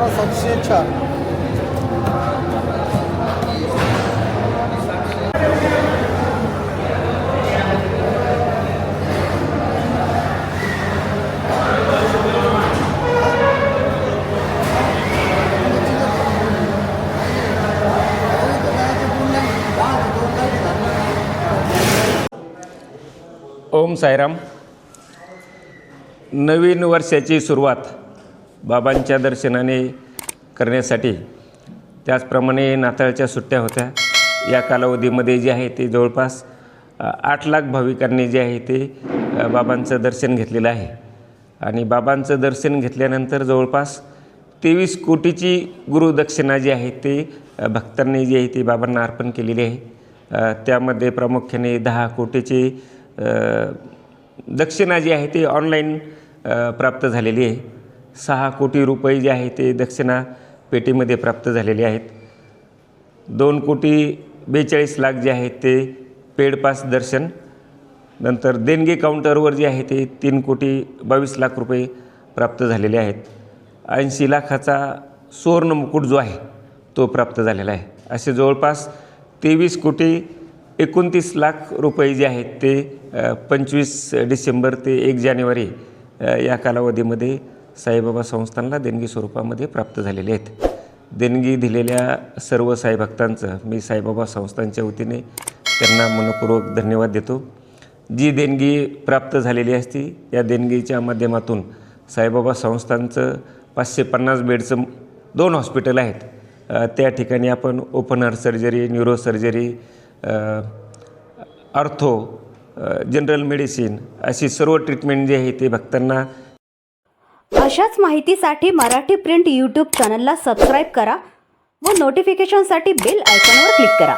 704. ओम साईराम. नवीन वर्षाची सुरुवात बाबांच्या दर्शनाने करण्यासाठी, त्याचप्रमाणे नाताळच्या सुट्ट्या होत्या, या कालावधीमध्ये जे आहे ते जवळपास 8 लाख भाविकांनी जे आहे ते बाबांचं दर्शन घेतलेलं आहे. आणि बाबांचं दर्शन घेतल्यानंतर जवळपास 23 कोटीची गुरुदक्षिणा जी आहे ते भक्तांनी जी आहे ती बाबांना अर्पण केलेली आहे. त्यामध्ये प्रामुख्याने 10 कोटीची दक्षिणा जी आहे ती ऑनलाईन प्राप्त झालेली आहे. 6 कोटी रुपये जे आहे ते दक्षिणा पेटीमध्ये प्राप्त झालेले आहेत. 2,42,00,000 जे आहेत ते पेड पास दर्शन. नंतर देणगी काउंटरवर जे आहे ते 3,22,00,000 रुपये प्राप्त झालेले आहेत. 80 लाखाचा सुवर्ण मुकुट जो आहे तो प्राप्त झालेला आहे. असे जवळपास 23,29,00,000 रुपये जे आहेत ते 25 डिसेंबर ते 1 जानेवारी या कालावधीमध्ये साईबाबा संस्थानला देणगी स्वरूपामध्ये प्राप्त झालेले आहेत. देणगी दिलेल्या सर्व साई भक्तांचं मी साईबाबा संस्थानच्या वतीने त्यांना मनपूर्वक धन्यवाद देतो. जी देणगी प्राप्त झालेली असती या देणगीच्या माध्यमातून साईबाबा संस्थानचं 550 बेडचं 2 हॉस्पिटल आहेत. त्या ठिकाणी आपण open heart surgery, neuro surgery, ortho, general medicine अशी सर्व ट्रीटमेंट जी आहे ते भक्तांना. अशाच माहितीसाठी मराठी प्रिंट यूट्यूब चॅनलला सबस्क्राईब करा व नोटिफिकेशनसाठी बेल आयकॉनवर क्लिक करा.